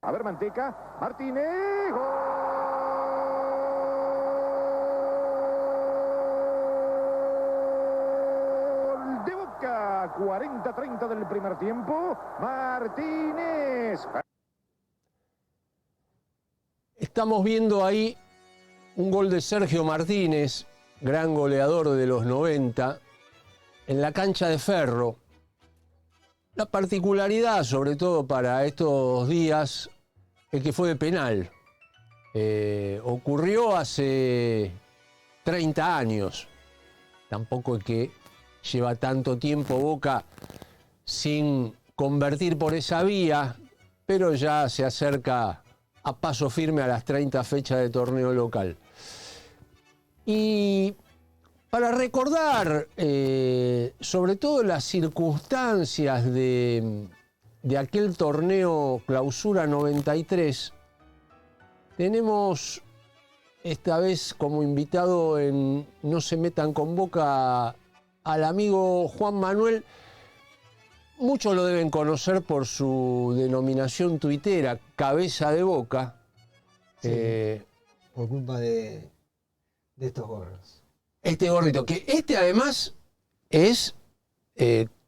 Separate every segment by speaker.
Speaker 1: A ver, Manteca, Martínez, gol de Boca, 40-30 del primer tiempo, Martínez.
Speaker 2: Estamos viendo ahí un gol de Sergio Martínez, gran goleador de los 90, en la cancha de Ferro. La particularidad, sobre todo para estos días, es que fue de penal. Ocurrió hace 30 años. Tampoco es que lleva tanto tiempo Boca sin convertir por esa vía, pero ya se acerca a paso firme a las 30 fechas de torneo local. Y para recordar sobre todo las circunstancias de aquel torneo Clausura 93, tenemos esta vez como invitado en No se metan con Boca al amigo Juan Manuel. Muchos lo deben conocer por su denominación tuitera, Cabeza de Boca.
Speaker 3: Sí, por culpa de estos gorros.
Speaker 2: Este gorrito, que además es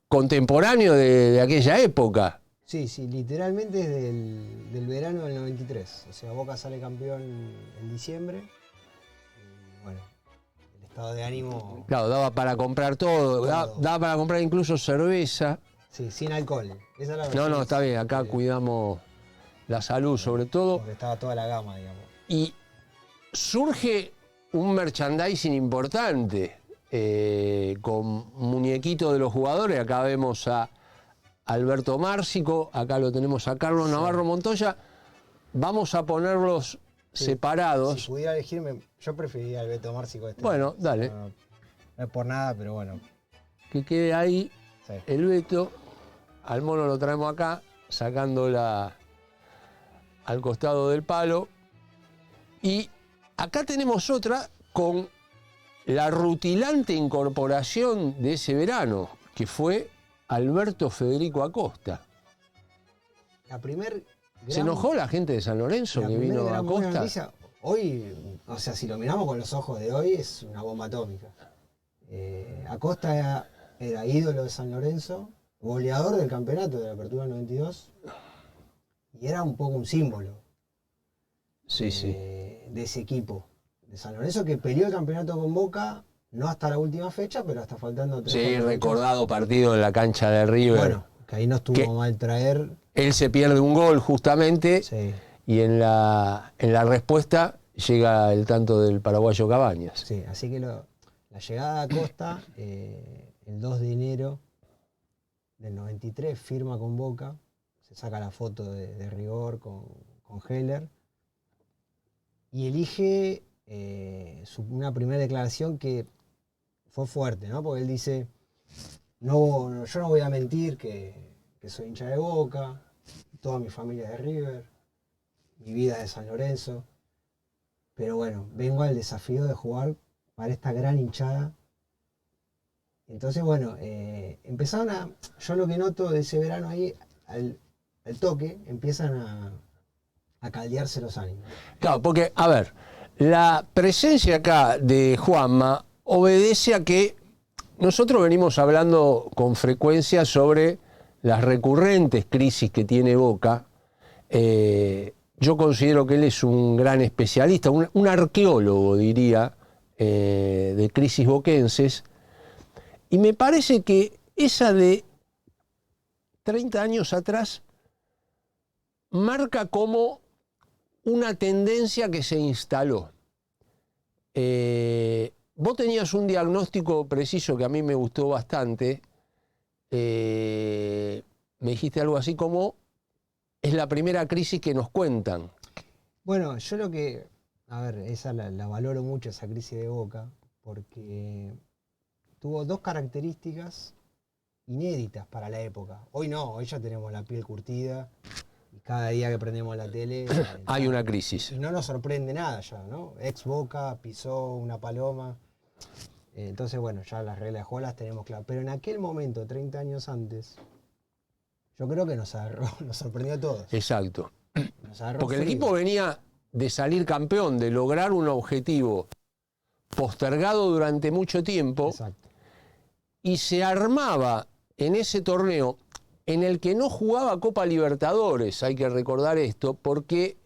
Speaker 2: contemporáneo de aquella época.
Speaker 3: Sí, literalmente es del verano del 93. O sea, Boca sale campeón en diciembre. Y bueno, el estado de ánimo...
Speaker 2: Claro, daba para comprar todo. Daba para comprar incluso cerveza.
Speaker 3: Sí, sin alcohol. Esa es la
Speaker 2: No, está bien, acá cuidamos la salud sobre todo.
Speaker 3: Porque estaba toda la gama, digamos.
Speaker 2: Y surge un merchandising importante, con muñequitos de los jugadores. Acá vemos a Alberto Márcico, acá lo tenemos a Carlos Navarro Montoya. Vamos a ponerlos separados.
Speaker 3: Si pudiera elegirme, yo preferiría a Alberto Márcico.
Speaker 2: Bueno, dale.
Speaker 3: No es por nada, pero bueno.
Speaker 2: Que quede ahí el Beto. Al mono lo traemos acá, sacándola al costado del palo. Y acá tenemos otra con la rutilante incorporación de ese verano, que fue Alberto Federico Acosta.
Speaker 3: La primer
Speaker 2: ¿Se enojó la gente de San Lorenzo que vino a Acosta?
Speaker 3: Noticia, hoy, o sea, si lo miramos con los ojos de hoy, es una bomba atómica. Acosta era ídolo de San Lorenzo, goleador del campeonato de la Apertura 92, y era un poco un símbolo de ese equipo de San Lorenzo que peleó el campeonato con Boca, no hasta la última fecha, pero hasta faltando 3
Speaker 2: Sí, recordado partido en la cancha de River.
Speaker 3: Bueno, que ahí no estuvo mal traer.
Speaker 2: Él se pierde un gol justamente, y en la respuesta llega el tanto del paraguayo Cabañas.
Speaker 3: Sí, así que la llegada de Acosta, el 2 de enero del 93, firma con Boca, se saca la foto de rigor con Heller, y elige una primera declaración que fue fuerte, ¿no? Porque él dice, yo no voy a mentir que soy hincha de Boca, toda mi familia es de River, mi vida es de San Lorenzo, pero bueno, vengo al desafío de jugar para esta gran hinchada. Entonces, bueno, yo lo que noto de ese verano ahí, al toque, empiezan a caldearse los ánimos.
Speaker 2: Claro, porque, a ver, la presencia acá de Juanma obedece a que nosotros venimos hablando con frecuencia sobre las recurrentes crisis que tiene Boca. Yo considero que él es un gran especialista, un arqueólogo, diría, de crisis boquenses. Y me parece que esa de 30 años atrás marca como una tendencia que se instaló. Vos tenías un diagnóstico preciso que a mí me gustó bastante. Me dijiste algo así como, es la primera crisis que nos cuentan.
Speaker 3: Bueno, yo esa la valoro mucho, esa crisis de Boca, porque tuvo dos características inéditas para la época. Hoy no, hoy ya tenemos la piel curtida, y cada día que prendemos la tele
Speaker 2: hay una crisis.
Speaker 3: Y no nos sorprende nada ya, ¿no? Ex Boca, pisó una paloma. Entonces, bueno, ya las reglas de juego las tenemos claras. Pero en aquel momento, 30 años antes, yo creo que nos sorprendió a todos.
Speaker 2: Exacto.
Speaker 3: Nos Nos agarró
Speaker 2: Porque el
Speaker 3: frío.
Speaker 2: equipo venía de salir campeón, de lograr un objetivo postergado durante mucho tiempo,
Speaker 3: Exacto.
Speaker 2: y se armaba en ese torneo en el que no jugaba Copa Libertadores, hay que recordar esto, porque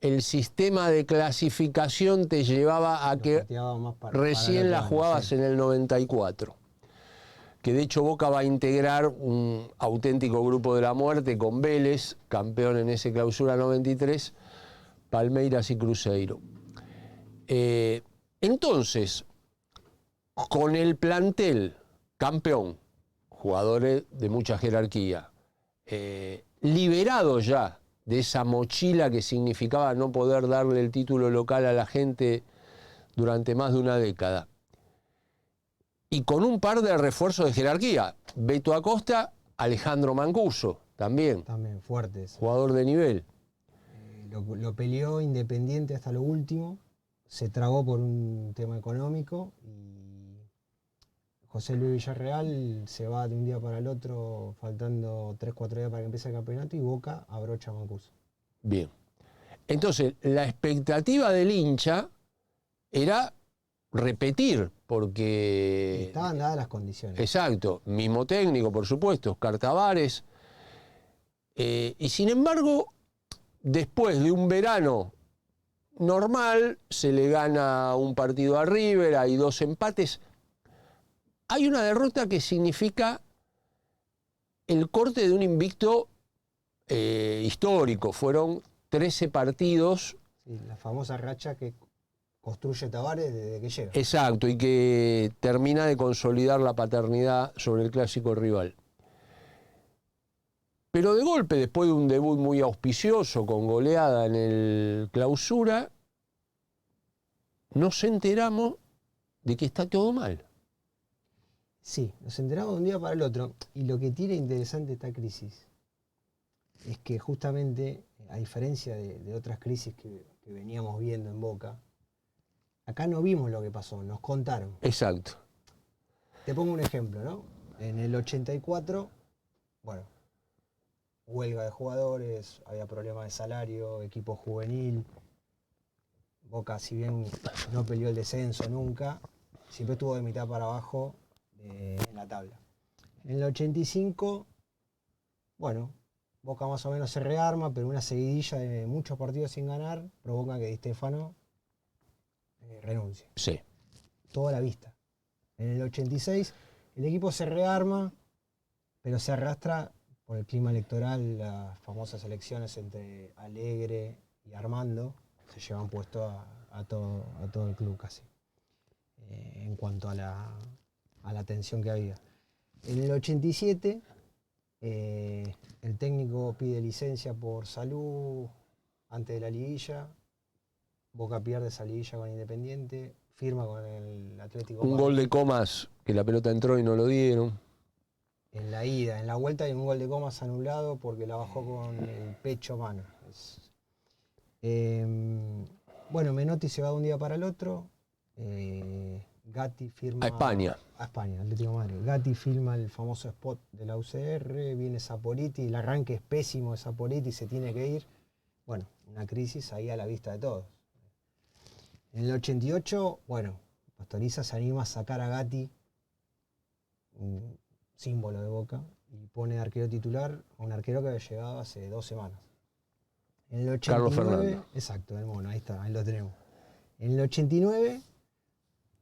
Speaker 2: el sistema de clasificación te llevaba a
Speaker 3: Lo
Speaker 2: que
Speaker 3: pateaba más para
Speaker 2: recién
Speaker 3: el
Speaker 2: la
Speaker 3: otro año,
Speaker 2: jugabas
Speaker 3: sí.
Speaker 2: en el 94. Que de hecho Boca va a integrar un auténtico grupo de la muerte con Vélez, campeón en ese clausura 93, Palmeiras y Cruzeiro. Entonces, con el plantel campeón, jugadores de mucha jerarquía, liberados ya de esa mochila que significaba no poder darle el título local a la gente durante más de una década, y con un par de refuerzos de jerarquía, Beto Acosta, Alejandro Mancuso, también,
Speaker 3: También fuertes.
Speaker 2: jugador de nivel.
Speaker 3: Lo peleó Independiente hasta lo último, se tragó por un tema económico y José Luis Villarreal se va de un día para el otro, faltando 3-4 días para que empiece el campeonato, y Boca abrocha a Mancuso.
Speaker 2: Bien. Entonces, la expectativa del hincha era repetir, porque...
Speaker 3: Estaban dadas las condiciones.
Speaker 2: Exacto, mismo técnico, por supuesto, Oscar Tavares. Y sin embargo, después de un verano normal, se le gana un partido a River, hay 2 empates. Hay una derrota que significa el corte de un invicto histórico. Fueron 13 partidos.
Speaker 3: Sí, la famosa racha que construye Tavares desde que llega.
Speaker 2: Exacto, y que termina de consolidar la paternidad sobre el clásico rival. Pero de golpe, después de un debut muy auspicioso, con goleada en el clausura, nos enteramos de que está todo mal.
Speaker 3: Sí, nos enteramos de un día para el otro, y lo que tiene interesante esta crisis es que justamente, a diferencia de otras crisis que veníamos viendo en Boca, acá no vimos lo que pasó, nos contaron.
Speaker 2: Exacto.
Speaker 3: Te pongo un ejemplo, ¿no? En el 84, bueno, huelga de jugadores, había problemas de salario, equipo juvenil. Boca, si bien no peleó el descenso nunca, siempre estuvo de mitad para abajo en la tabla. En el 85, bueno, Boca más o menos se rearma, pero una seguidilla de muchos partidos sin ganar provoca que Di Stéfano renuncie.
Speaker 2: Sí.
Speaker 3: Toda la vista. En el 86 el equipo se rearma, pero se arrastra por el clima electoral, las famosas elecciones entre Alegre y Armando se llevan puesto a todo el club casi, en cuanto a la tensión que había. En el 87 el técnico pide licencia por salud antes de la liguilla. Boca pierde esa liguilla con Independiente, firma con el Atlético.
Speaker 2: Un gol de Comas, que la pelota entró y no lo dieron.
Speaker 3: En la ida, en la vuelta hay un gol de Comas anulado porque la bajó con el pecho mano. Bueno, Menotti se va de un día para el otro. Gatti firma...
Speaker 2: A España.
Speaker 3: A España, Atlético de Madrid. Gatti firma el famoso spot de la UCR, viene Saporiti, el arranque es pésimo de Saporiti, se tiene que ir. Bueno, una crisis ahí a la vista de todos. En el 88, bueno, Pastoriza se anima a sacar a Gatti, un símbolo de Boca, y pone de arquero titular a un arquero que había llegado hace 2 semanas. En el 89,
Speaker 2: Carlos Fernando.
Speaker 3: Exacto, el mono, ahí está, ahí lo tenemos. En el 89,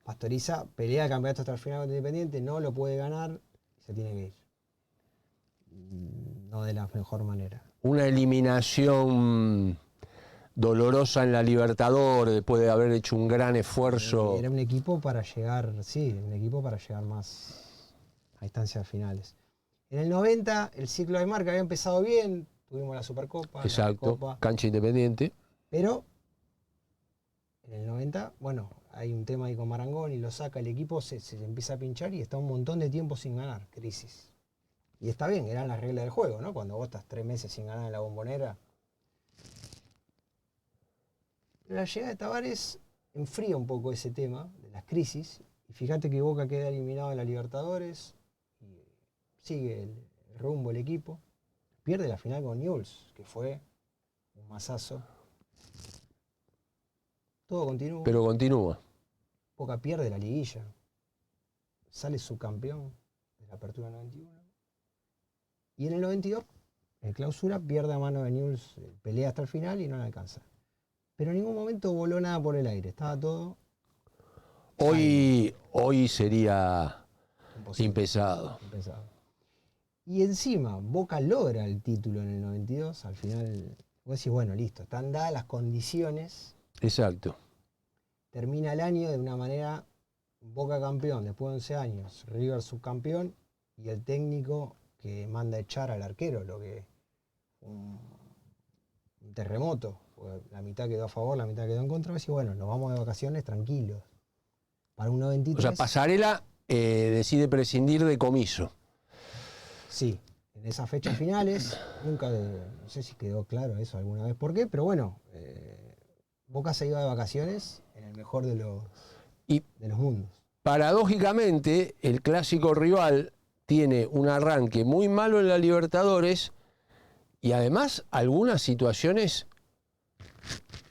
Speaker 3: Pastoriza pelea el campeonato hasta el final contra Independiente, no lo puede ganar, se tiene que ir. No de la mejor manera.
Speaker 2: Una eliminación dolorosa en la Libertadores, después de haber hecho un gran esfuerzo.
Speaker 3: Era un equipo para llegar, sí, un equipo para llegar más a instancias finales. En el 90, el ciclo de marca había empezado bien, tuvimos la Supercopa,
Speaker 2: Exacto,
Speaker 3: la Recopa,
Speaker 2: cancha Independiente.
Speaker 3: pero en el 90, bueno, hay un tema ahí con Marangón y lo saca, el equipo se empieza a pinchar y está un montón de tiempo sin ganar, crisis. Y está bien, eran las reglas del juego, ¿no? Cuando vos estás 3 meses sin ganar en la Bombonera. Pero la llegada de Tavares enfría un poco ese tema de las crisis. Y fíjate que Boca queda eliminado en la Libertadores y sigue el rumbo el equipo. pierde la final con Newell's, que fue un masazo. Todo continúa.
Speaker 2: Pero continúa.
Speaker 3: Boca pierde la liguilla. Sale subcampeón de la Apertura 91. Y en el 92, en clausura, pierde a mano de Newell's, pelea hasta el final y no la alcanza. Pero en ningún momento voló nada por el aire. Estaba todo
Speaker 2: Hoy sería
Speaker 3: imposible.
Speaker 2: impensado.
Speaker 3: Y encima, Boca logra el título en el 92. Al final, vos decís, bueno, listo, están dadas las condiciones.
Speaker 2: Exacto.
Speaker 3: Termina el año de una manera, Boca campeón después de 11 años, River subcampeón y el técnico que manda a echar al arquero, lo que un terremoto. La mitad quedó a favor, la mitad quedó en contra. Y bueno, nos vamos de vacaciones tranquilos. Para un 93.
Speaker 2: O sea, Pasarela decide prescindir de Comiso.
Speaker 3: Sí, en esas fechas finales, nunca, no sé si quedó claro eso alguna vez por qué, pero bueno, Boca se iba de vacaciones en el mejor de los mundos.
Speaker 2: Paradójicamente, el clásico rival tiene un arranque muy malo en la Libertadores y además algunas situaciones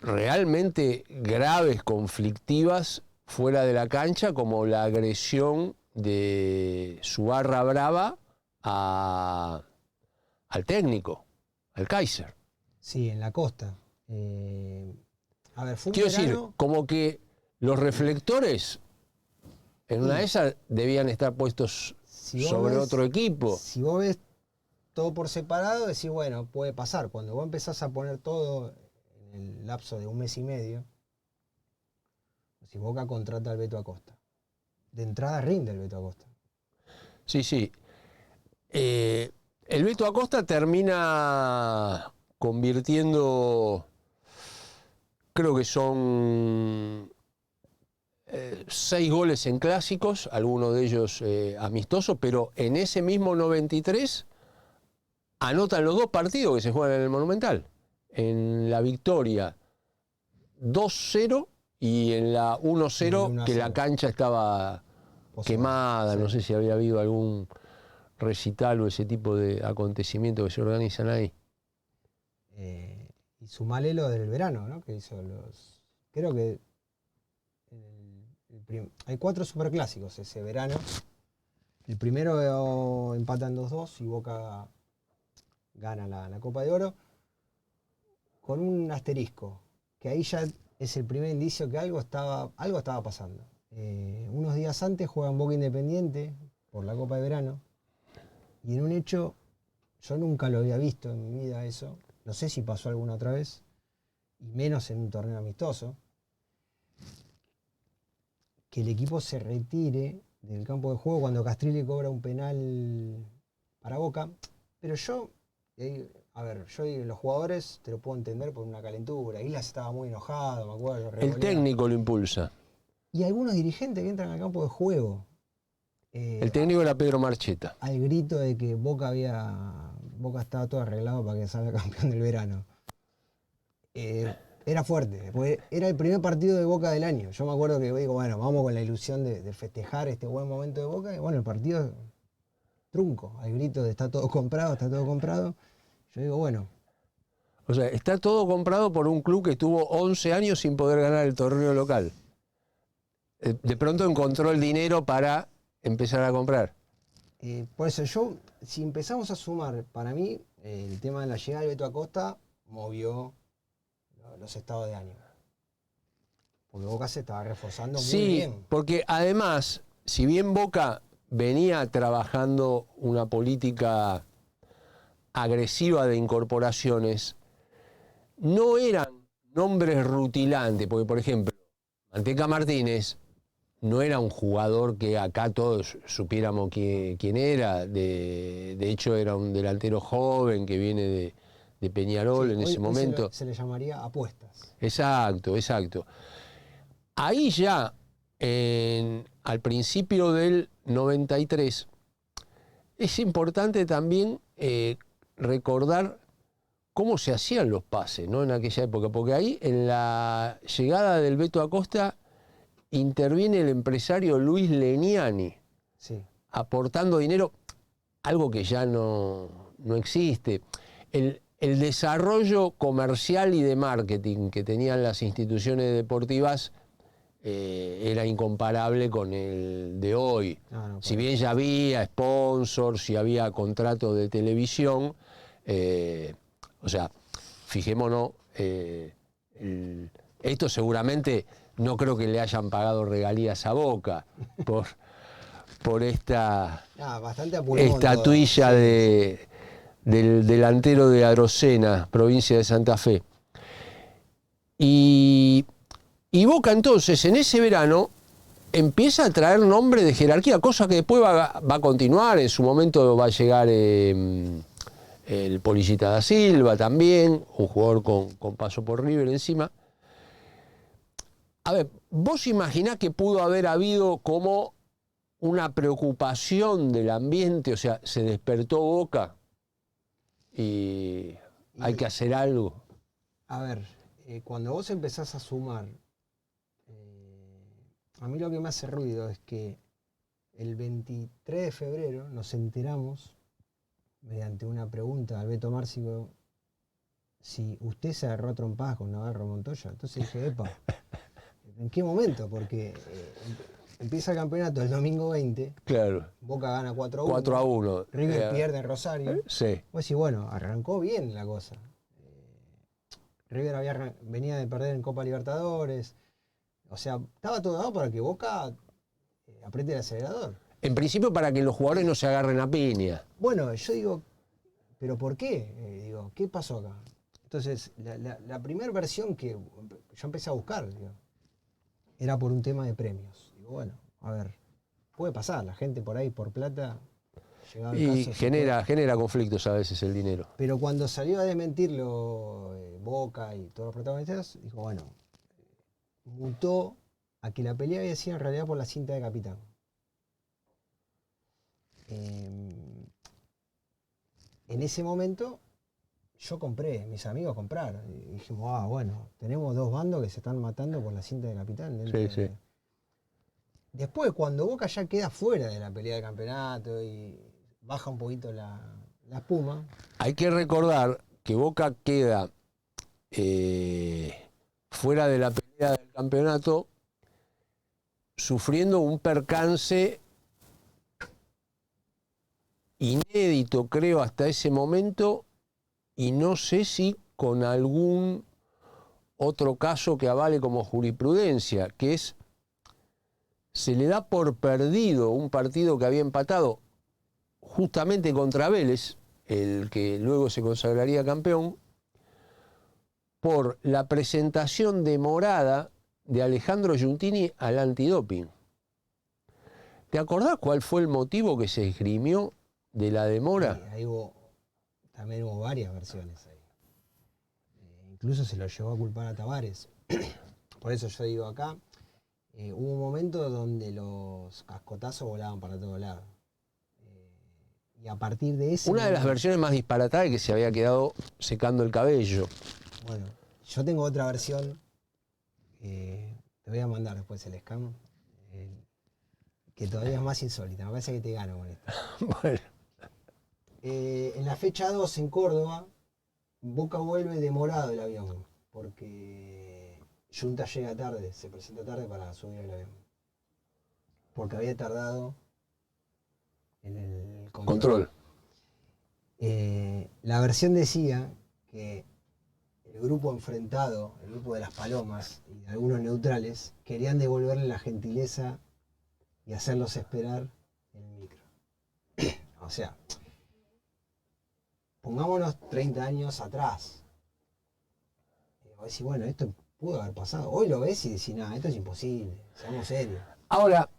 Speaker 2: realmente graves, conflictivas, fuera de la cancha, como la agresión de su barra brava al técnico, al Kaiser.
Speaker 3: Sí, en la costa. A ver, fue un
Speaker 2: Quiero
Speaker 3: verano,
Speaker 2: decir, como que los reflectores en una de esas debían estar puestos sobre otro equipo.
Speaker 3: Si vos ves todo por separado, decís, bueno, puede pasar. Cuando vos empezás a poner todo en el lapso de un mes y medio, si Boca contrata al Beto Acosta. De entrada rinde el Beto Acosta.
Speaker 2: Sí, sí. El Beto Acosta termina convirtiendo, creo que son 6 goles en clásicos, algunos de ellos amistosos, pero en ese mismo 93 anotan los 2 partidos que se juegan en el Monumental. En la victoria 2-0 y en la 1-0 que la cancha estaba quemada, sí. No sé si había habido algún recital o ese tipo de acontecimientos que se organizan ahí.
Speaker 3: Y sumale lo del verano, ¿no? Que hizo creo que hay 4 superclásicos ese verano. El primero empatan 2-2 y Boca gana la Copa de Oro con un asterisco, que ahí ya es el primer indicio que algo estaba pasando. Unos días antes juegan Boca Independiente por la Copa de Verano y en un hecho, yo nunca lo había visto en mi vida eso, no sé si pasó alguna otra vez, y menos en un torneo amistoso, que el equipo se retire del campo de juego cuando Castrilli cobra un penal para Boca. Pero yo los jugadores te lo puedo entender por una calentura. Islas estaba muy enojado, me acuerdo.
Speaker 2: El técnico lo impulsa.
Speaker 3: Y algunos dirigentes que entran al campo de juego.
Speaker 2: El técnico era Pedro Marcheta.
Speaker 3: Al grito de que Boca estaba todo arreglado para que salga campeón del verano. Era fuerte, porque era el primer partido de Boca del año. Yo me acuerdo que digo, bueno, vamos con la ilusión de festejar este buen momento de Boca. Y bueno, el partido trunco, al grito de está todo comprado. Yo digo, bueno.
Speaker 2: O sea, está todo comprado por un club que estuvo 11 años sin poder ganar el torneo local. De pronto encontró el dinero para empezar a comprar.
Speaker 3: Por eso si empezamos a sumar, para mí, el tema de la llegada de Beto Acosta movió los estados de ánimo. Porque Boca se estaba reforzando muy bien.
Speaker 2: Sí, porque además, si bien Boca venía trabajando una política agresiva de incorporaciones, no eran nombres rutilantes, porque por ejemplo, Manteca Martínez no era un jugador que acá todos supiéramos quién era, de hecho era un delantero joven que viene de Peñarol en ese momento.
Speaker 3: Se le llamaría apuestas.
Speaker 2: Exacto. Ahí ya, al principio del 93, es importante también recordar cómo se hacían los pases, ¿no? En aquella época, porque ahí en la llegada del Beto Acosta interviene el empresario Luis Leniani,
Speaker 3: sí,
Speaker 2: aportando dinero, algo que ya no existe. el desarrollo comercial y de marketing que tenían las instituciones deportivas era incomparable con el de hoy.
Speaker 3: No,
Speaker 2: Si bien ya había sponsors, si había contratos de televisión, o sea, fijémonos, esto seguramente no creo que le hayan pagado regalías a Boca por esta
Speaker 3: bastante a pulmón
Speaker 2: estatuilla
Speaker 3: todo. Sí.
Speaker 2: del delantero de Arocena, provincia de Santa Fe. Y Boca entonces en ese verano empieza a traer nombres de jerarquía, cosa que después va a continuar. En su momento va a llegar el Polillita da Silva también, un jugador con paso por River encima. A ver, vos imaginás que pudo haber habido como una preocupación del ambiente, o sea, se despertó Boca y hay que hacer algo.
Speaker 3: A ver, cuando vos empezás a sumar, a mí lo que me hace ruido es que el 23 de febrero nos enteramos, mediante una pregunta al Beto Márcico, si usted se agarró a trompadas con Navarro Montoya. Entonces dije, epa, ¿en qué momento? Porque empieza el campeonato el domingo 20,
Speaker 2: Claro.
Speaker 3: Boca gana 4-1,
Speaker 2: 4-1.
Speaker 3: River pierde en Rosario.
Speaker 2: Sí.
Speaker 3: Pues sí, bueno, arrancó bien la cosa. River venía de perder en Copa Libertadores. O sea, estaba todo dado para que Boca apriete el acelerador.
Speaker 2: En principio para que los jugadores no se agarren a piña.
Speaker 3: Bueno, yo digo, ¿pero por qué? Digo, ¿qué pasó acá? Entonces, la primera versión que yo empecé a buscar, digo, era por un tema de premios. Digo, bueno, a ver, puede pasar, la gente por ahí por plata llegaba el
Speaker 2: Y
Speaker 3: caso,
Speaker 2: genera conflictos a veces el dinero.
Speaker 3: Pero cuando salió a desmentirlo Boca y todos los protagonistas, dijo, bueno, mutó a que la pelea había sido en realidad por la cinta de capitán. En ese momento yo compré, mis amigos compraron. Y dijimos, bueno, tenemos dos bandos que se están matando por la cinta de capitán.
Speaker 2: Sí.
Speaker 3: Después, cuando Boca ya queda fuera de la pelea de campeonato y baja un poquito la espuma.
Speaker 2: Hay que recordar que Boca queda fuera de la pelea del campeonato sufriendo un percance inédito, creo, hasta ese momento, y no sé si con algún otro caso que avale como jurisprudencia, que es, se le da por perdido un partido que había empatado justamente contra Vélez, el que luego se consagraría campeón, por la presentación demorada de Alejandro Giuntini al antidoping. ¿Te acordás cuál fue el motivo que se esgrimió de la demora?
Speaker 3: Sí, ahí también hubo varias versiones ahí. Incluso se lo llevó a culpar a Tavares. Por eso yo digo acá, hubo un momento donde los cascotazos volaban para todos lados. Y a partir de ese
Speaker 2: Una de las versiones más disparatadas es que se había quedado secando el cabello.
Speaker 3: Bueno, yo tengo otra versión, te voy a mandar después el scam, que todavía es más insólita, me parece que te gano con esto.
Speaker 2: Bueno.
Speaker 3: En la fecha 2 en Córdoba, Boca vuelve demorado el avión, porque Junta llega tarde, se presenta tarde para subir el avión. Porque había tardado en el control. La versión decía que el grupo enfrentado, el grupo de las Palomas y de algunos neutrales, querían devolverle la gentileza y hacerlos esperar en el micro. O sea, pongámonos 30 años atrás. Vos decís, bueno, esto pudo haber pasado. Hoy lo ves y decís, nada, esto es imposible, seamos serios.
Speaker 2: Ahora,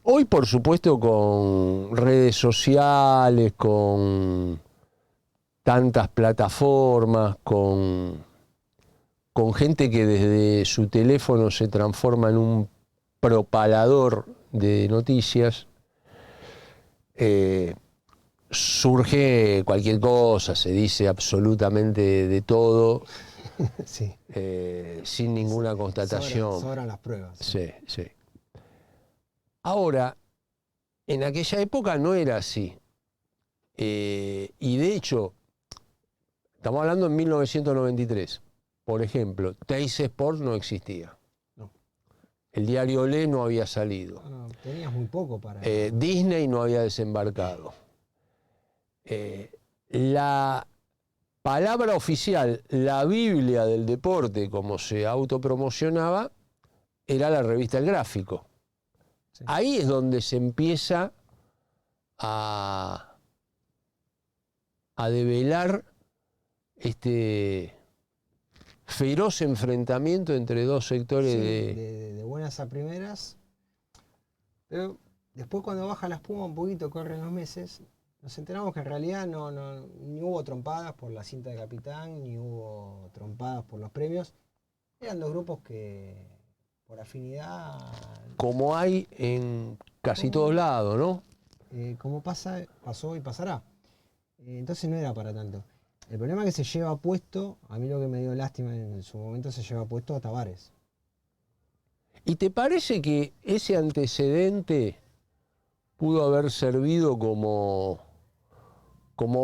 Speaker 2: hoy por supuesto con redes sociales, con tantas plataformas, con gente que desde su teléfono se transforma en un propalador de noticias, surge cualquier cosa, se dice absolutamente de todo,
Speaker 3: Sí.
Speaker 2: sin ninguna constatación.
Speaker 3: Sobran las pruebas.
Speaker 2: Sí. Ahora, en aquella época no era así. Y de hecho, estamos hablando en 1993, por ejemplo, Teis Sport no existía.
Speaker 3: No.
Speaker 2: El diario Olé no había salido.
Speaker 3: No, tenías muy poco para...
Speaker 2: Disney no había desembarcado. La palabra oficial, la Biblia del deporte, como se autopromocionaba, era la revista El Gráfico.
Speaker 3: Sí.
Speaker 2: Ahí es donde se empieza a develar este feroz enfrentamiento entre dos sectores
Speaker 3: Sí,
Speaker 2: de...
Speaker 3: de buenas a primeras, pero después cuando baja la espuma un poquito, corren los meses, nos enteramos que en realidad ni hubo trompadas por la cinta de capitán, ni hubo trompadas por los premios. Eran dos grupos que por afinidad,
Speaker 2: Como hay en casi todos lados, ¿no?
Speaker 3: como pasó y pasará. Entonces no era para tanto. El problema es que se lleva puesto, a mí lo que me dio lástima en su momento, se lleva puesto a Tavares.
Speaker 2: ¿Y te parece que ese antecedente pudo haber servido como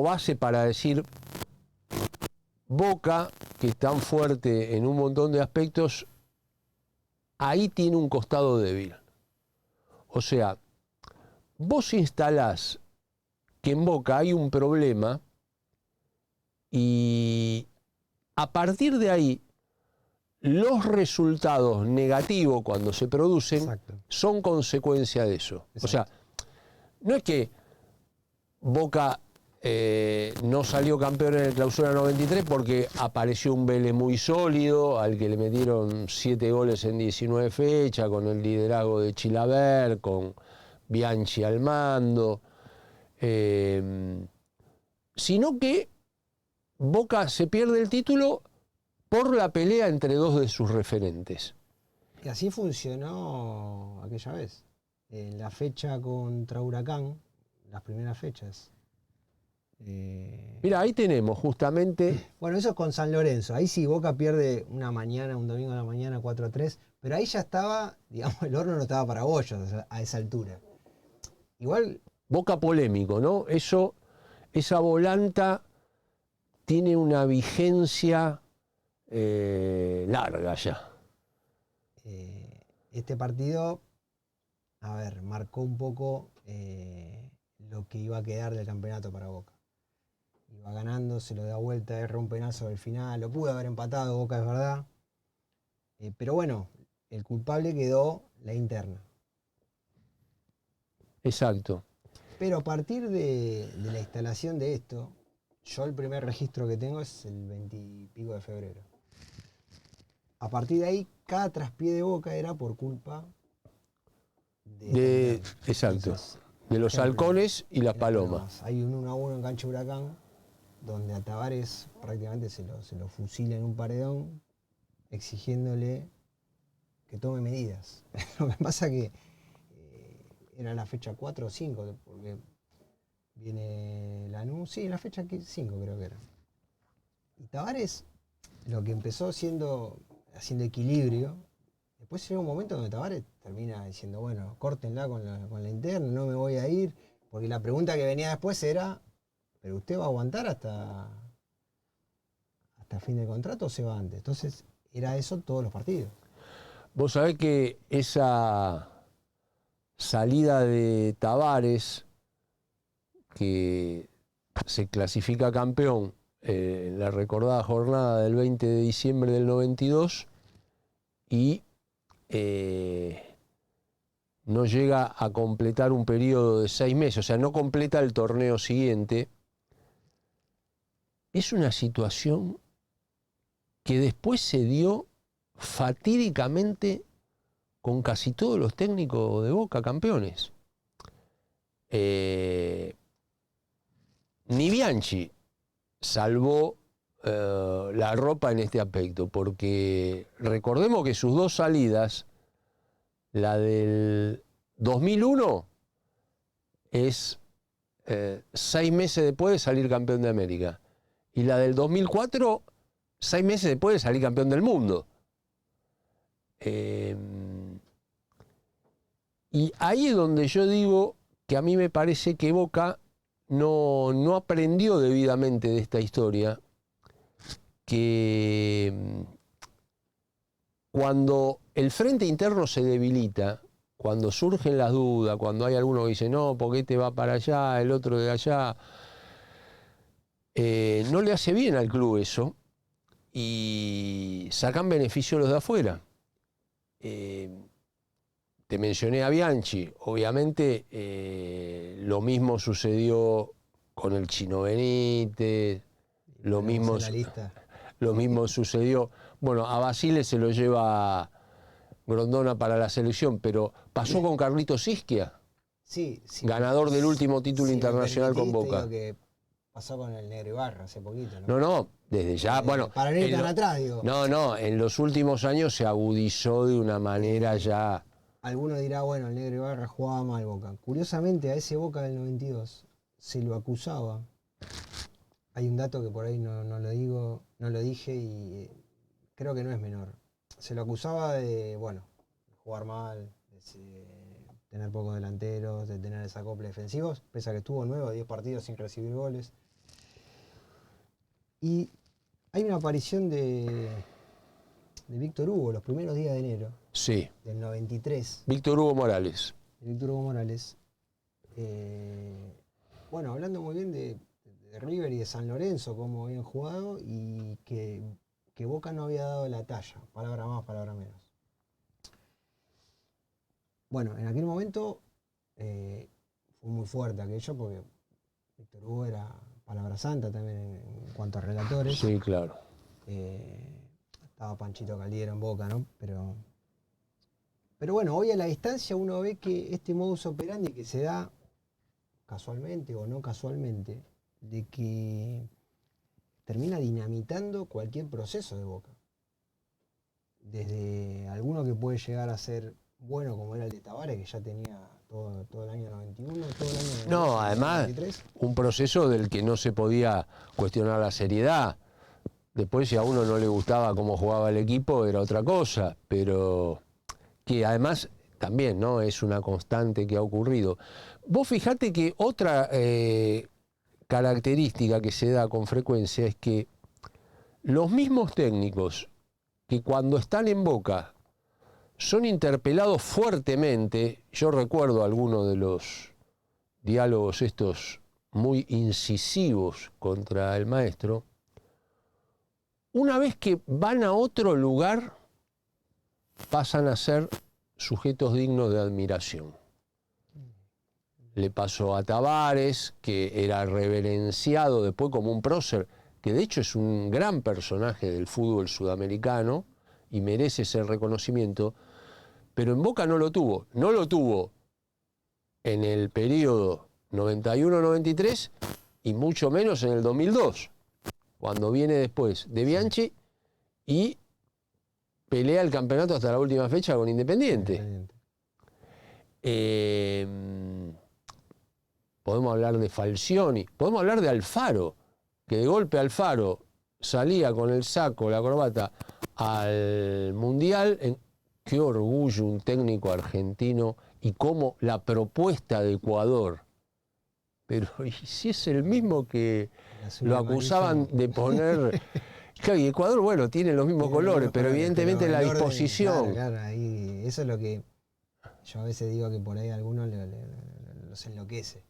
Speaker 2: base para decir Boca, que es tan fuerte en un montón de aspectos, ahí tiene un costado débil? O sea, vos instalás que en Boca hay un problema y a partir de ahí los resultados negativos cuando se producen
Speaker 3: Exacto.
Speaker 2: son consecuencia de eso.
Speaker 3: Exacto.
Speaker 2: O sea, no es que Boca no salió campeón en el Clausura 93 porque apareció un Vélez muy sólido, al que le metieron 7 goles en 19 fechas, con el liderazgo de Chilavert, con Bianchi al mando, sino que Boca se pierde el título por la pelea entre dos de sus referentes.
Speaker 3: Y así funcionó aquella vez. En la fecha contra Huracán, las primeras fechas.
Speaker 2: Mira, ahí tenemos justamente...
Speaker 3: Bueno, eso es con San Lorenzo. Ahí sí Boca pierde un domingo a la mañana 4-3, pero ahí ya estaba, digamos, el horno no estaba para bollos a esa altura. Igual...
Speaker 2: Boca polémico, ¿no? Esa volanta tiene una vigencia larga ya.
Speaker 3: Este partido, a ver, marcó un poco lo que iba a quedar del campeonato para Boca. Iba ganando, se lo da vuelta, erra un penal sobre el final, lo pudo haber empatado Boca, es verdad. Pero bueno, el culpable quedó la interna.
Speaker 2: Exacto.
Speaker 3: Pero a partir de la instalación de esto, yo el primer registro que tengo es el 20 y pico de febrero. A partir de ahí, cada traspié de Boca era por culpa de
Speaker 2: exacto.
Speaker 3: Entonces,
Speaker 2: De los
Speaker 3: ejemplo,
Speaker 2: halcones y las palomas.
Speaker 3: Hay un 1-1 en cancha Huracán, donde a Tavares prácticamente se lo fusila en un paredón, exigiéndole que tome medidas. Lo que pasa que era la fecha 4 o 5, porque viene Lanús, sí, la fecha 5 creo que era. Y Tavares, lo que empezó haciendo equilibrio, después llega un momento donde Tavares termina diciendo, bueno, córtenla con la interna, no me voy a ir, porque la pregunta que venía después era, ¿pero usted va a aguantar hasta fin de contrato o se va antes? Entonces, era eso todos los partidos.
Speaker 2: Vos sabés que esa salida de Tavares, que se clasifica campeón en la recordada jornada del 20 de diciembre del 92 y no llega a completar un periodo de 6 meses, o sea, no completa el torneo siguiente, es una situación que después se dio fatídicamente con casi todos los técnicos de Boca campeones. Ni Bianchi salvó la ropa en este aspecto, porque recordemos que sus dos salidas, la del 2001 es 6 meses después de salir campeón de América, y la del 2004, 6 meses después de salir campeón del mundo. Y ahí es donde yo digo que a mí me parece que Boca no aprendió debidamente de esta historia, que cuando el frente interno se debilita, cuando surgen las dudas, cuando hay alguno que dice, no, porque este va para allá, el otro de allá, no le hace bien al club eso y sacan beneficio los de afuera. Te mencioné a Bianchi, obviamente lo mismo sucedió con el Chino Benítez, lo mismo sucedió, bueno, a Basile se lo lleva Grondona para la selección, pero pasó con Carlitos Isquia,
Speaker 3: sí,
Speaker 2: ganador del último título internacional con Boca.
Speaker 3: Digo que pasó con el Negro Ibarra hace poquito, ¿no?
Speaker 2: No, desde ya, bueno.
Speaker 3: Para no ir tan atrás, digo.
Speaker 2: No, en los últimos años se agudizó de una manera ya.
Speaker 3: Alguno dirá, bueno, el Negro Ibarra jugaba mal Boca. Curiosamente, a ese Boca del 92 se lo acusaba. Hay un dato que por ahí no lo digo, no lo dije y creo que no es menor. Se lo acusaba de, bueno, jugar mal, de tener pocos delanteros, de tener desacoples defensivos, pese a que estuvo 9 o 10 partidos sin recibir goles. Y hay una aparición de Víctor Hugo los primeros días de enero.
Speaker 2: Sí.
Speaker 3: Del 93.
Speaker 2: Víctor Hugo Morales.
Speaker 3: Víctor Hugo Morales. Bueno, hablando muy bien de River y de San Lorenzo, cómo habían jugado y que Boca no había dado la talla. Palabra más, palabra menos. Bueno, en aquel momento fue muy fuerte aquello porque Víctor Hugo era palabra santa también en cuanto a relatores.
Speaker 2: Sí, claro.
Speaker 3: Estaba Panchito Caldiero en Boca, ¿no? Pero bueno, hoy a la distancia uno ve que este modus operandi que se da casualmente o no casualmente, de que termina dinamitando cualquier proceso de Boca. Desde alguno que puede llegar a ser bueno como era el de Tabárez, que ya tenía todo el año 91, todo el año 93.
Speaker 2: No, además, un proceso del que no se podía cuestionar la seriedad. Después, si a uno no le gustaba cómo jugaba el equipo, era otra cosa, pero que además también, ¿no?, es una constante que ha ocurrido. Vos fijate que otra característica que se da con frecuencia es que los mismos técnicos que cuando están en Boca son interpelados fuertemente, yo recuerdo algunos de los diálogos estos muy incisivos contra el maestro, una vez que van a otro lugar pasan a ser sujetos dignos de admiración. Le pasó a Tabárez, que era reverenciado después como un prócer, que de hecho es un gran personaje del fútbol sudamericano y merece ese reconocimiento, pero en Boca no lo tuvo. No lo tuvo en el periodo 91-93 y mucho menos en el 2002, cuando viene después de Bianchi y pelea el campeonato hasta la última fecha con Independiente. Podemos hablar de Falcioni, podemos hablar de Alfaro, que de golpe Alfaro salía con el saco, la corbata, al Mundial. Qué orgullo un técnico argentino y cómo la propuesta de Ecuador. Pero ¿y si es el mismo que lo acusaban de poner? Claro, y Ecuador, bueno, tiene los mismos colores, pero evidentemente la disposición.
Speaker 3: Claro, ahí, eso es lo que yo a veces digo que por ahí a algunos los enloquece.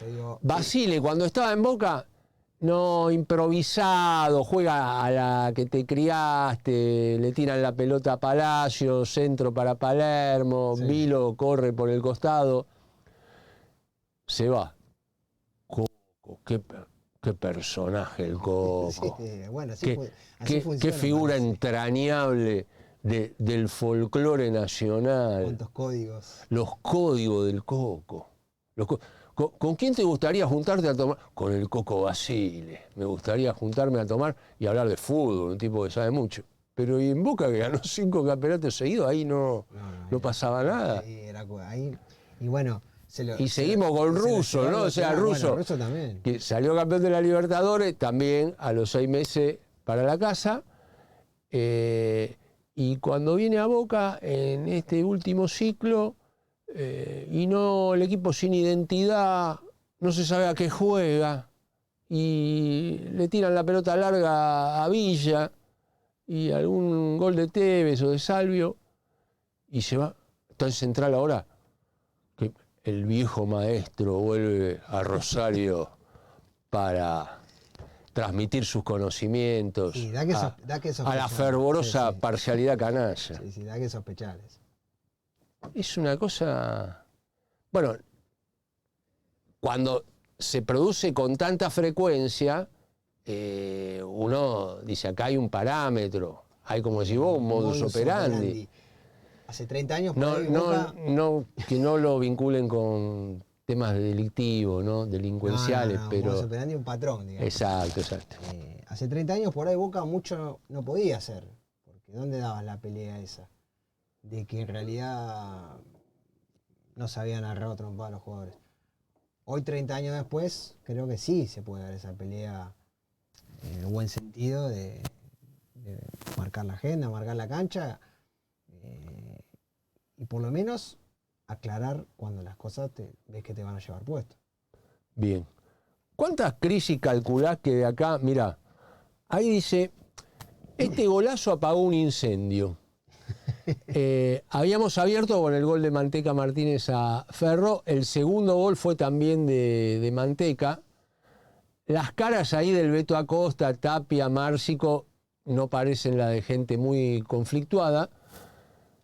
Speaker 3: Yo digo,
Speaker 2: Basile, cuando estaba en Boca, no, improvisado, juega a la que te criaste, le tiran la pelota a Palacio, centro para Palermo, sí. Vilo corre por el costado, se va. Coco, qué personaje el Coco.
Speaker 3: Sí, bueno,
Speaker 2: qué figura entrañable del folclore nacional.
Speaker 3: ¿Cuántos códigos?
Speaker 2: Los códigos del Coco. ¿Con quién te gustaría juntarte a tomar? Con el Coco Basile. Me gustaría juntarme a tomar y hablar de fútbol, un tipo que sabe mucho. Pero y en Boca, que ganó 5 campeonatos seguidos, ahí no pasaba nada.
Speaker 3: Y bueno...
Speaker 2: seguimos con Russo, ¿no? O sea, Russo,
Speaker 3: bueno, Russo también,
Speaker 2: que salió campeón de la Libertadores, también a los 6 meses para la casa. Y cuando viene a Boca, en este último ciclo, y no el equipo sin identidad, no se sabe a qué juega, y le tiran la pelota larga a Villa, y algún gol de Tevez o de Salvio, y se va. Está en Central ahora, que el viejo maestro vuelve a Rosario para transmitir sus conocimientos
Speaker 3: Sí, da que
Speaker 2: a
Speaker 3: sospechar.
Speaker 2: la fervorosa
Speaker 3: Sí, sí.
Speaker 2: parcialidad canalla.
Speaker 3: Sí, da que sospechar eso.
Speaker 2: Es una cosa... Bueno, cuando se produce con tanta frecuencia, uno dice, acá hay un parámetro, hay, como decís vos, un modus operandi.
Speaker 3: Hace 30 años por
Speaker 2: No,
Speaker 3: ahí
Speaker 2: que no lo vinculen con temas delictivos, ¿no? Delincuenciales, pero...
Speaker 3: modus operandi un patrón, digamos.
Speaker 2: Exacto.
Speaker 3: Hace 30 años por ahí Boca mucho no podía hacer, porque ¿dónde dabas la pelea esa? De que en realidad no se habían agarrado a trompar a los jugadores. Hoy, 30 años después, creo que sí se puede dar esa pelea en el buen sentido de marcar la agenda, marcar la cancha, y por lo menos aclarar cuando las cosas ves que te van a llevar puesto.
Speaker 2: Bien. ¿Cuántas crisis calculás que de acá? Mirá, ahí dice, este golazo apagó un incendio. Habíamos abierto con el gol de Manteca Martínez a Ferro. El segundo gol fue también de Manteca. Las caras ahí del Beto Acosta, Tapia, Márcico, no parecen la de gente muy conflictuada.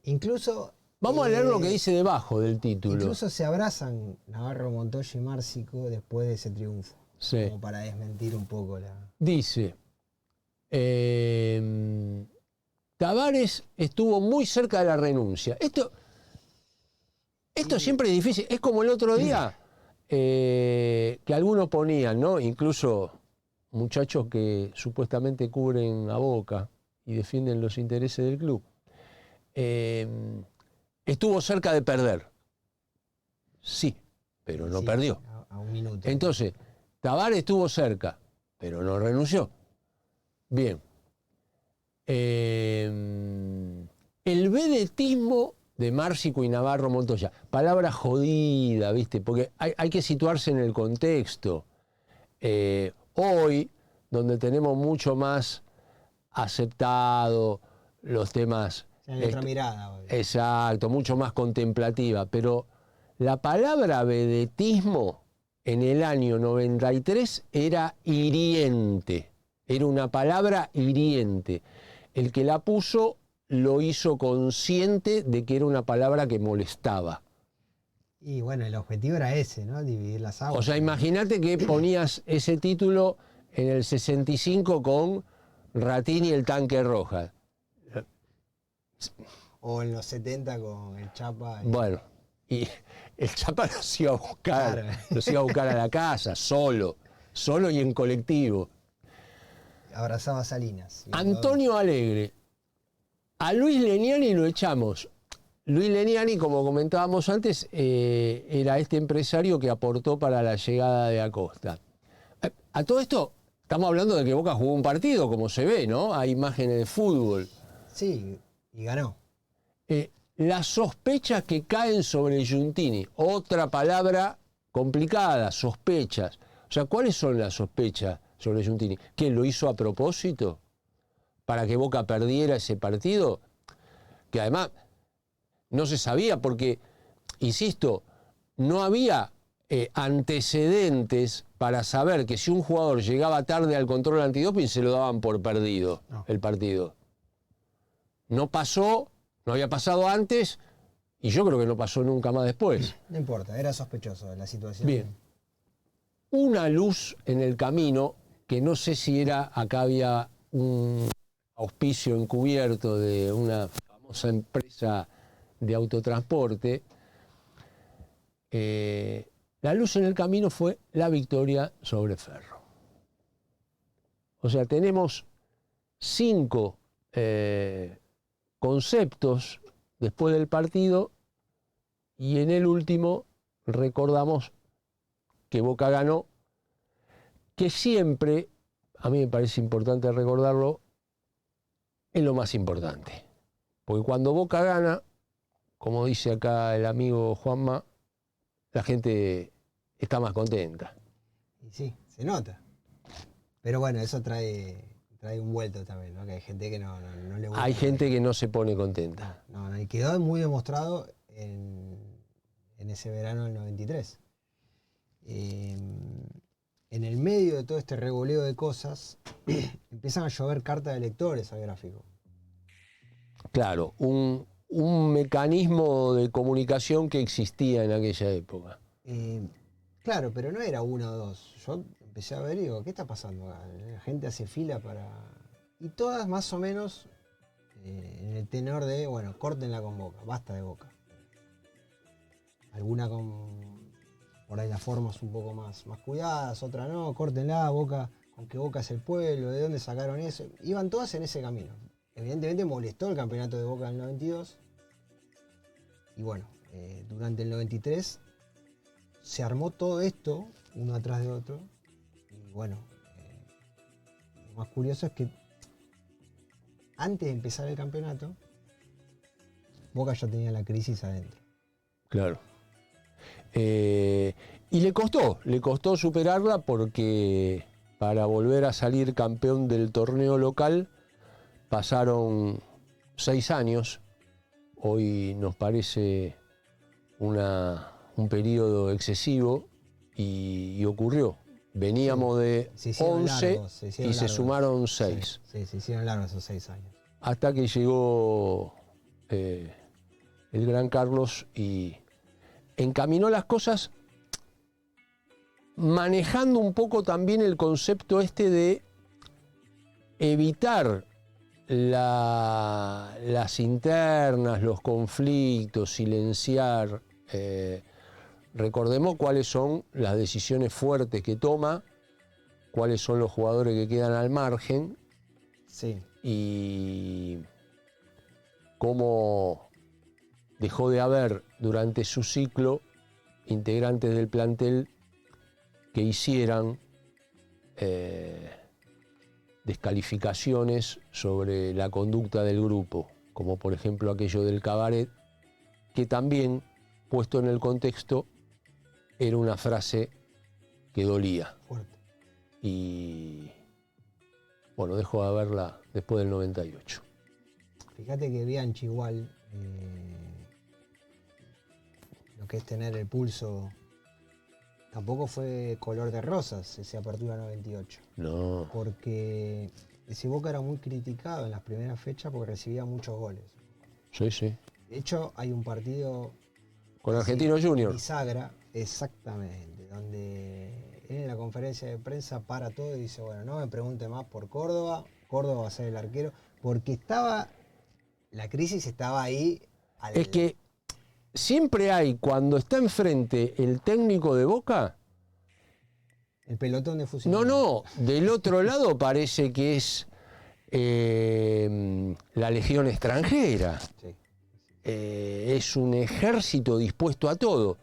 Speaker 3: Incluso...
Speaker 2: Vamos a leer lo que dice debajo del título.
Speaker 3: Incluso se abrazan Navarro, Montoya y Márcico después de ese triunfo.
Speaker 2: Sí.
Speaker 3: Como para desmentir un poco la...
Speaker 2: Dice, Tavares estuvo muy cerca de la renuncia. Esto siempre es difícil. Es como el otro día que algunos ponían, ¿no? Incluso muchachos que supuestamente cubren a Boca y defienden los intereses del club. Estuvo cerca de perder. Sí, pero no perdió.
Speaker 3: A un minuto.
Speaker 2: Entonces, Tavares estuvo cerca, pero no renunció. Bien. El vedetismo de Márcico y Navarro Montoya. Palabra jodida, ¿viste? Porque hay que situarse en el contexto. Hoy, donde tenemos mucho más aceptado los temas...
Speaker 3: Hay otra mirada hoy.
Speaker 2: Exacto, mucho más contemplativa. Pero la palabra vedetismo en el año 93 era hiriente. Era una palabra hiriente. El que la puso lo hizo consciente de que era una palabra que molestaba.
Speaker 3: Y bueno, el objetivo era ese, ¿no? Dividir las aguas.
Speaker 2: O sea, imagínate que ponías ese título en el 65 con Ratín y el tanque Rojas.
Speaker 3: O en los 70 con el Chapa.
Speaker 2: Bueno, y el Chapa los iba a buscar,
Speaker 3: Claro.
Speaker 2: los iba a buscar a la casa, solo y en colectivo.
Speaker 3: Abrazaba a Salinas.
Speaker 2: Antonio Alegre. A Luis Leniani lo echamos. Luis Leniani, como comentábamos antes, era este empresario que aportó para la llegada de Acosta. A todo esto, estamos hablando de que Boca jugó un partido, como se ve, ¿no? Hay imágenes de fútbol.
Speaker 3: Sí, y ganó.
Speaker 2: Las sospechas que caen sobre Giuntini, otra palabra complicada, sospechas. O sea, ¿cuáles son las sospechas sobre Giuntini? ¿Que lo hizo a propósito para que Boca perdiera ese partido? Que además no se sabía porque, insisto, no había antecedentes para saber que si un jugador llegaba tarde al control antidoping se lo daban por perdido el partido. No pasó, no había pasado antes y yo creo que no pasó nunca más después.
Speaker 3: No importa, era sospechoso de la situación.
Speaker 2: Bien. Una luz en el camino, que no sé si era, acá había un auspicio encubierto de una famosa empresa de autotransporte. La luz en el camino fue la victoria sobre Ferro. O sea, tenemos 5 conceptos después del partido y en el último recordamos que Boca ganó, que siempre, a mí me parece importante recordarlo, es lo más importante. Porque cuando Boca gana, como dice acá el amigo Juanma, la gente está más contenta.
Speaker 3: Y sí, se nota. Pero bueno, eso trae un vuelto también, ¿no? Que hay gente que no le gusta.
Speaker 2: Hay gente que no se pone contenta.
Speaker 3: No, y quedó muy demostrado en ese verano del 93. En el medio de todo este revoleo de cosas, empiezan a llover cartas de lectores al gráfico.
Speaker 2: Claro, un mecanismo de comunicación que existía en aquella época.
Speaker 3: Claro, pero no era uno o dos. Yo empecé a ver y digo, ¿qué está pasando acá? La gente hace fila para... Y todas más o menos en el tenor de, bueno, córtenla con Boca, basta de Boca. Alguna con por ahí las formas un poco más cuidadas, otra no, córtenla, Boca, aunque Boca es el pueblo, ¿de dónde sacaron eso? Iban todas en ese camino. Evidentemente molestó el campeonato de Boca del 92. Y bueno, durante el 93 se armó todo esto, uno atrás de otro. Y bueno, lo más curioso es que antes de empezar el campeonato, Boca ya tenía la crisis adentro.
Speaker 2: Claro. Y le costó superarla porque para volver a salir campeón del torneo local pasaron 6 años. Hoy nos parece un periodo excesivo y ocurrió. Veníamos de 11 y se sumaron 6.
Speaker 3: Sí, se hicieron largos esos 6 años.
Speaker 2: Hasta que llegó el gran Carlos y encaminó las cosas manejando un poco también el concepto este de evitar las internas, los conflictos, silenciar. Recordemos cuáles son las decisiones fuertes que toma, cuáles son los jugadores que quedan al margen.
Speaker 3: Sí.
Speaker 2: Y cómo dejó de haber durante su ciclo integrantes del plantel que hicieran descalificaciones sobre la conducta del grupo, como por ejemplo aquello del cabaret, que también, puesto en el contexto, era una frase que dolía.
Speaker 3: Fuerte.
Speaker 2: Y bueno, dejó de haberla después del 98.
Speaker 3: Fíjate que Bianchi igual, lo que es tener el pulso, tampoco fue color de rosas ese Apertura 98.
Speaker 2: No.
Speaker 3: Porque ese Boca era muy criticado en las primeras fechas porque recibía muchos goles.
Speaker 2: Sí, sí.
Speaker 3: De hecho, hay un partido
Speaker 2: Con Argentino Junior.
Speaker 3: Bisagra, exactamente, donde él en la conferencia de prensa para todo y dice, bueno, no me pregunte más por Córdoba, Córdoba va a ser el arquero, porque la crisis estaba ahí.
Speaker 2: Es que siempre hay, cuando está enfrente el técnico de Boca,
Speaker 3: el pelotón de fusión.
Speaker 2: no, del otro lado parece que es la legión extranjera.
Speaker 3: Sí.
Speaker 2: Es un ejército dispuesto a todo.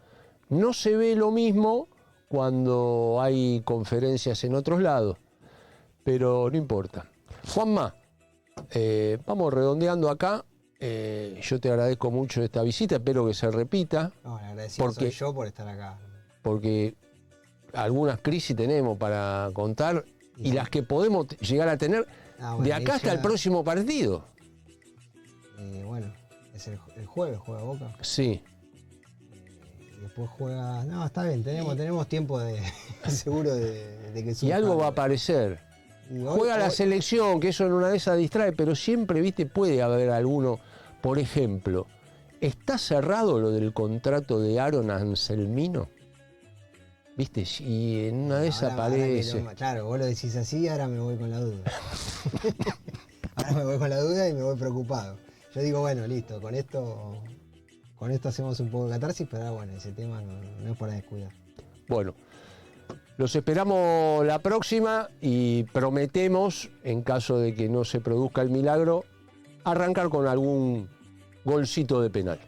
Speaker 2: No se ve lo mismo cuando hay conferencias en otros lados, pero no importa. Juanma, vamos redondeando acá. Yo te agradezco mucho esta visita, espero que se repita.
Speaker 3: No, le agradecido soy yo por estar acá.
Speaker 2: Porque algunas crisis tenemos para contar y las que podemos llegar a tener de acá hasta el próximo partido.
Speaker 3: Bueno, es el jueves, juega Boca.
Speaker 2: Sí.
Speaker 3: Y después juega... No, está bien, tenemos tiempo seguro de que surja.
Speaker 2: Y algo va a aparecer. Juega la selección, que eso en una de esas distrae, pero siempre, viste, puede haber alguno. Por ejemplo, ¿está cerrado lo del contrato de Aaron Anselmino? ¿Viste? Y en una de esas aparece.
Speaker 3: Claro, vos lo decís así y ahora me voy con la duda. Ahora me voy con la duda y me voy preocupado. Yo digo, bueno, listo, con esto hacemos un poco de catarsis, pero ahora, bueno, ese tema no es para descuidar.
Speaker 2: Bueno, los esperamos la próxima y prometemos, en caso de que no se produzca el milagro, arrancar con algún golcito de penal.